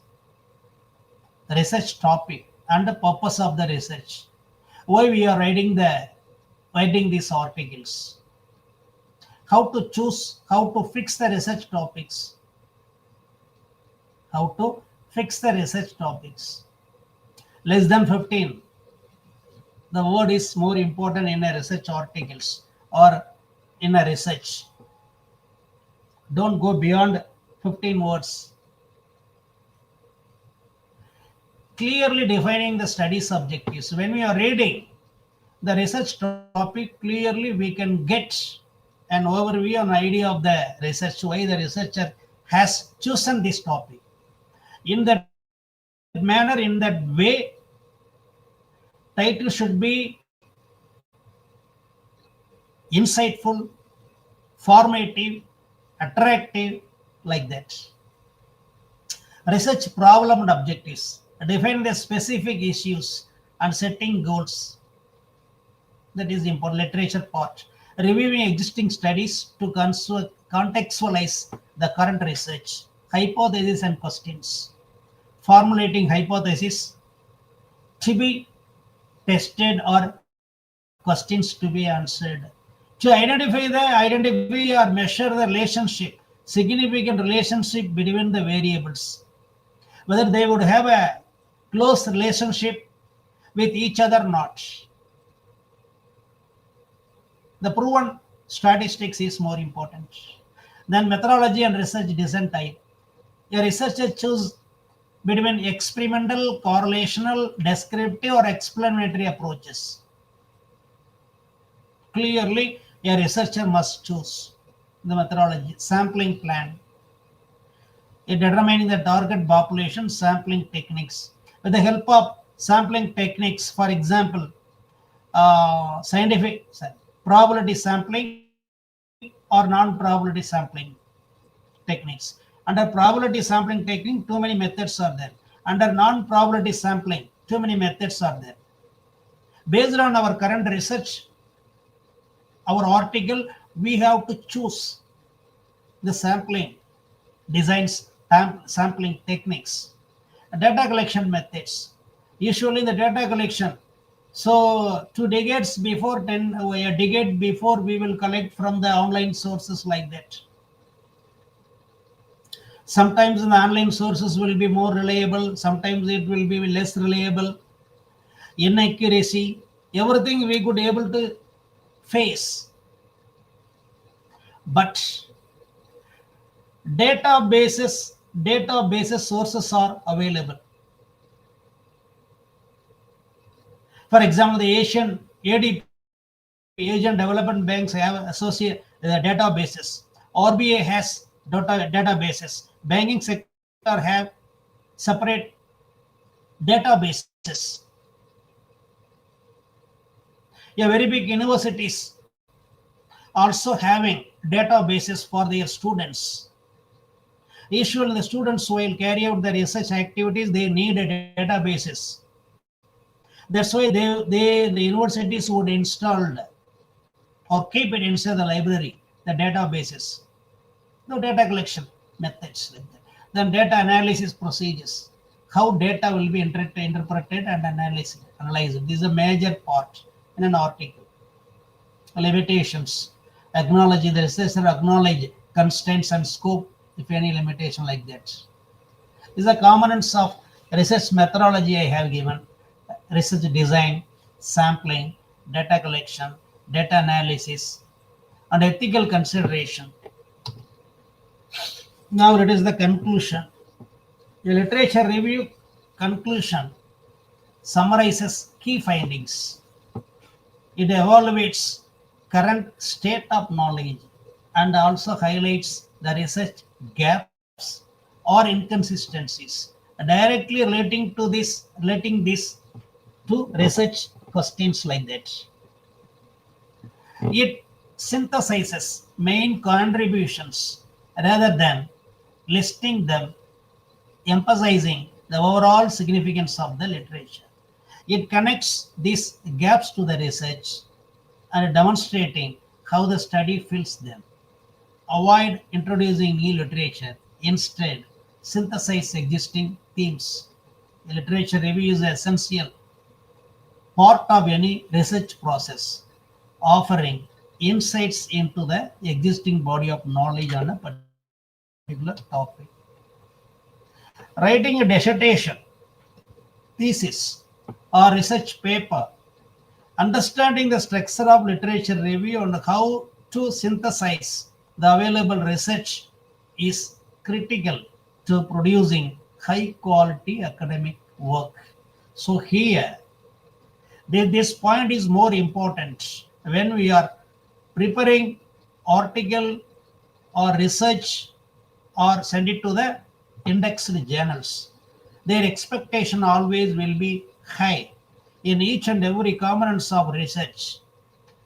Speaker 4: The research topic and the purpose of the research. Why we are writing these articles. How to choose, how to fix the research topics. How to fix the research topics. Less than 15. The word is more important in a research articles or in a research. Don't go beyond 15 words. Clearly defining the study's objectives. When we are reading the research topic, clearly we can get an overview, an idea of the research, why the researcher has chosen this topic. In that manner, in that way, title should be insightful, formative, attractive, like that. Research problem and objectives. Define the specific issues and setting goals. That is the important literature part. Reviewing existing studies to contextualize the current research. Hypotheses and questions. Formulating hypotheses to be tested or questions to be answered. To identify or measure the relationship, significant relationship between the variables. Whether they would have a close relationship with each other or not. The proven statistics is more important. Then methodology and research design type. A researcher chooses between experimental, correlational, descriptive or explanatory approaches. Clearly, a researcher must choose the methodology. Sampling plan. Determining the target population, sampling techniques. With the help of sampling techniques, for example, probability sampling or non-probability sampling techniques. Under probability sampling technique, too many methods are there. Under non-probability sampling, too many methods are there. Based on our current research, our article, we have to choose the sampling designs, sampling techniques, data collection methods. Usually the data collection, so 2 decades before, a decade before, we will collect from the online sources like that. Sometimes the online sources will be more reliable, sometimes it will be less reliable. Inaccuracy, everything we could able to face. But databases sources are available. For example, the Asian ADP, Asian Development Banks have associated databases. RBI has databases. Banking sector have separate databases. Very big universities also having databases for their students. Usually the students will carry out the research activities, they need databases. That's why the universities would install or keep it inside the library, the databases. No data collection methods like that. Then data analysis procedures. How data will be interpreted and analyzed. This is a major part in an article. Limitations. Acknowledge the researcher acknowledge constraints and scope, if any limitation like that. These are components of research methodology I have given. Research design, sampling, data collection, data analysis, and ethical consideration. Now it is the conclusion. The literature review conclusion summarizes key findings. It evaluates current state of knowledge and also highlights the research gaps or inconsistencies directly relating this to research questions like that. It synthesizes main contributions rather than listing them, emphasizing the overall significance of the literature. It connects these gaps to the research and demonstrating how the study fills them. Avoid introducing new literature. Instead, synthesize existing themes. A literature review is an essential part of any research process, offering insights into the existing body of knowledge on a particular topic. Writing a dissertation, thesis, or research paper, understanding the structure of literature review and how to synthesize the available research is critical to producing high quality academic work. So here, this point is more important when we are preparing article or research or send it to the indexed journals. Their expectation always will be high in each and every components of research,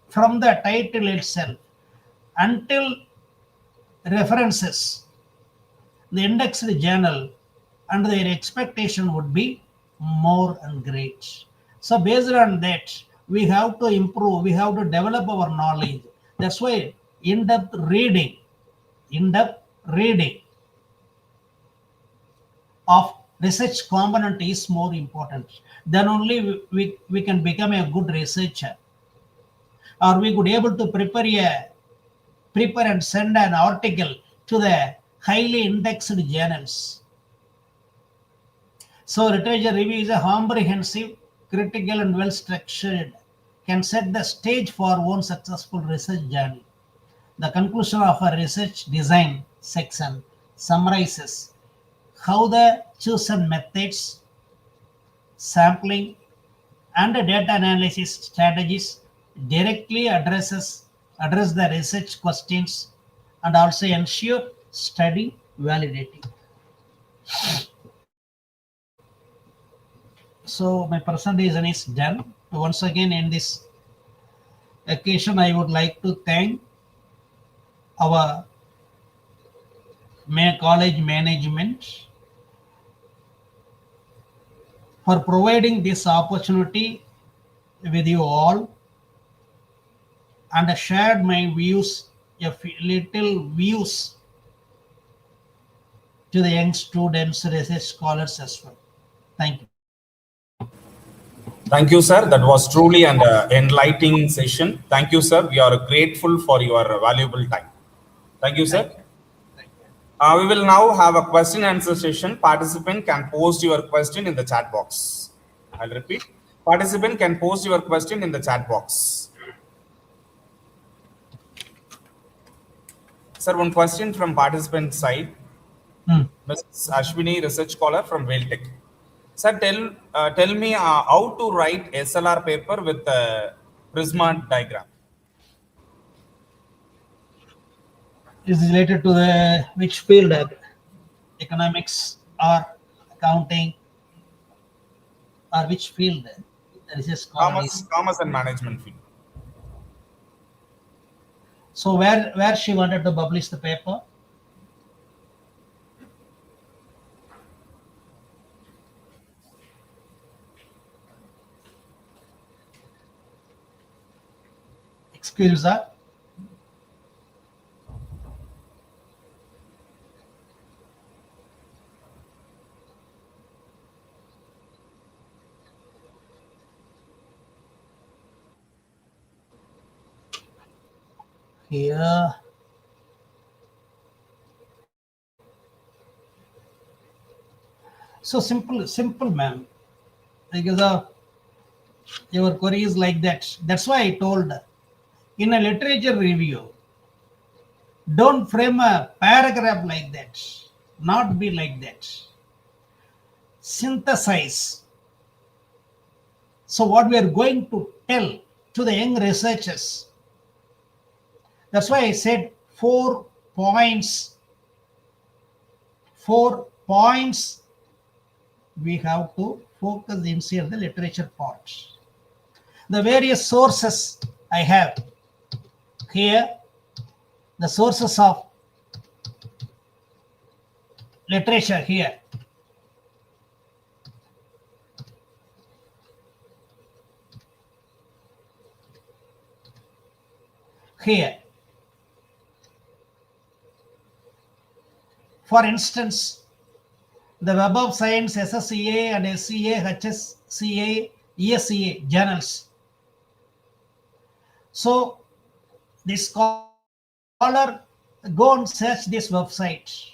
Speaker 4: from the title itself until references, the indexed journal, and their expectation would be more and great. So based on that, we have to improve, we have to develop our knowledge. That's why in-depth reading of research component is more important. Then only we can become a good researcher, or we could able to prepare and send an article to the highly indexed journals. So literature review is a comprehensive, critical, and well structured, can set the stage for one successful research journey. The conclusion of a research design section summarizes how the chosen methods, sampling, and data analysis strategies directly address the research questions and also ensure study validity. So my presentation is done. Once again, in this occasion, I would like to thank our college management for providing this opportunity with you all, and shared my views, little views, to the young students, research scholars as well. Thank you.
Speaker 1: Thank you, sir. That was truly an enlightening session. Thank you, sir. We are grateful for your valuable time. Thank you, sir.
Speaker 4: Thank you.
Speaker 1: We will now have a question and answer session. Participant can post your question in the chat box. I'll repeat. Participant can post your question in the chat box. Sir, one question from participant side. Mrs. Ashwini, research scholar from Vailtech. Sir, tell me how to write SLR paper with Prisma diagram.
Speaker 4: Is related to the which field? Economics or accounting, or which field? The research scholar is.
Speaker 1: Commerce and management field.
Speaker 4: So where she wanted to publish the paper? Excuse her. Here. So simple, ma'am. Because your query is like that. That's why I told, in a literature review, don't frame a paragraph like that. Not be like that. Synthesize. So what we are going to tell to the young researchers. That's why I said 4 points. 4 points we have to focus inside the literature part. The various sources I have here, the sources of literature here. Here. For instance, The Web of Science, SSCA and SCA, HSCA, ESCA journals. So the scholar go and search this website.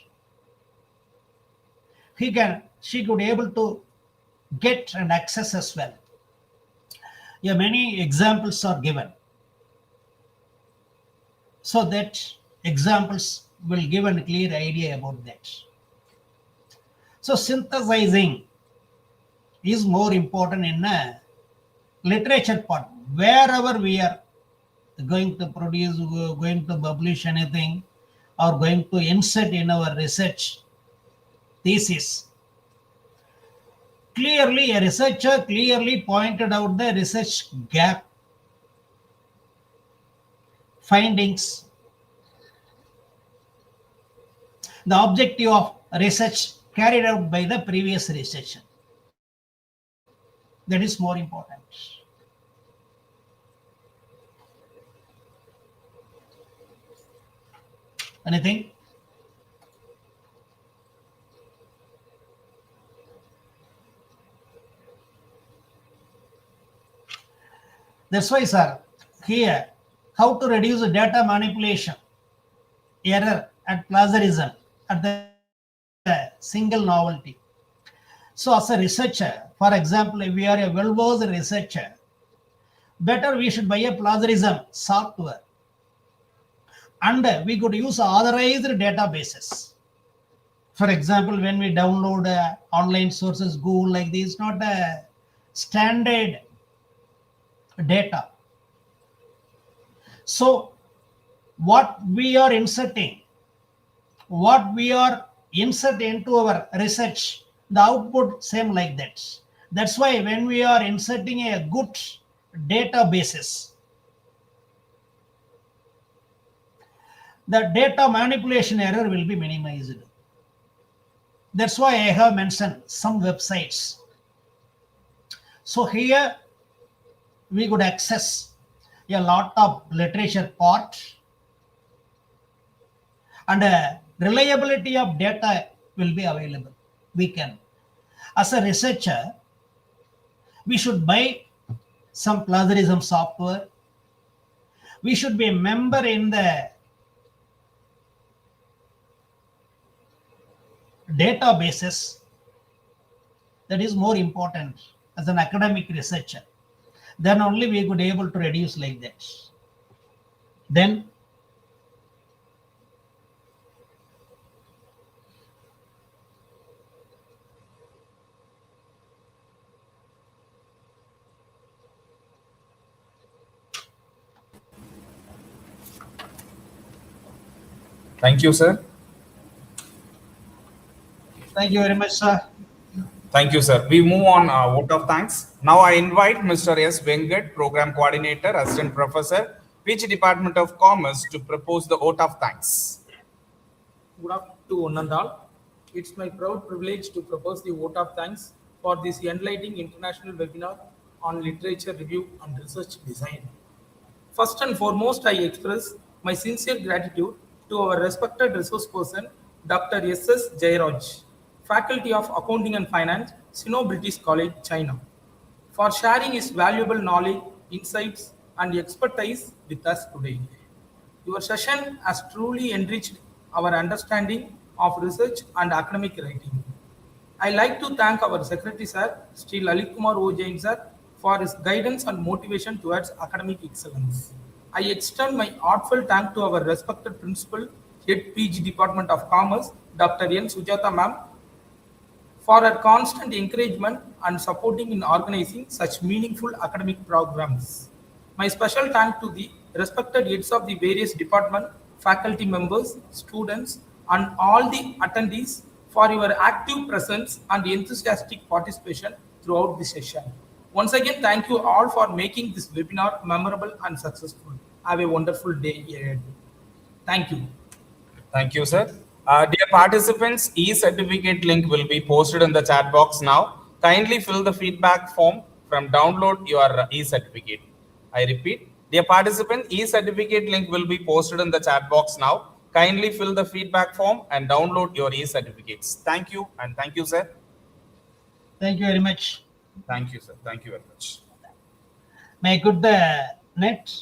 Speaker 4: She could able to get and access as well. Yeah, many examples are given. So that examples will give a clear idea about that. So synthesizing is more important in a literature part. Wherever we are going to produce, going to publish anything, or going to insert in our research thesis, clearly a researcher clearly pointed out the research gap, findings, the objective of research carried out by the previous researcher. That is more important. Anything? That's why, sir, here, how to reduce the data manipulation, error, and plagiarism at the single novelty. So, as a researcher, for example, if we are a well-versed researcher, better we should buy a plagiarism software, and we could use authorized databases. For example, when we download online sources, Google like this, not a standard data. So what we are inserting into our research, the output same like that. That's why when we are inserting a good databases, the data manipulation error will be minimized. That's why I have mentioned some websites. So here we could access a lot of literature part, and reliability of data will be available. We can, as a researcher, we should buy some plagiarism software. We should be a member in the databases. That is more important as an academic researcher. Then only we could able to reduce like that. Then
Speaker 1: Thank you, sir.
Speaker 4: thank you very much, sir.
Speaker 1: Thank you, sir. We move on vote of thanks. Now I invite Mr. S. Venkat, Program Coordinator, Assistant Professor, PG Department of Commerce, to propose the vote of thanks.
Speaker 5: Good afternoon to one and all. It's my proud privilege to propose the vote of thanks for this enlightening international webinar on literature review and research design. First and foremost, I express my sincere gratitude to our respected resource person, Dr.S.S.Jeyaraj, Faculty of Accounting and Finance, Sino British College, China, for sharing his valuable knowledge, insights, and expertise with us today. Your session has truly enriched our understanding of research and academic writing. I like to thank our Secretary Sir, Sri Lalit Kumar O. Jain Sir, for his guidance and motivation towards academic excellence. I extend my heartfelt thanks to our respected Principal, Head PG Department of Commerce, Dr. N. Sujata Ma'am, for her constant encouragement and supporting in organizing such meaningful academic programs. My special thanks to the respected heads of the various department, faculty members, students, and all the attendees for your active presence and enthusiastic participation throughout the session. Once again, thank you all for making this webinar memorable and successful. Have a wonderful day ahead. Thank you.
Speaker 1: Thank you, sir. Dear participants, e-certificate link will be posted in the chat box now. Kindly fill the feedback form from download your e-certificate. I repeat, dear participant, e-certificate link will be posted in the chat box now. Kindly fill the feedback form and download your e-certificates. Thank you, and thank you, sir.
Speaker 4: Thank you very much.
Speaker 1: Thank you, sir. Thank you very much.
Speaker 4: May I put the net?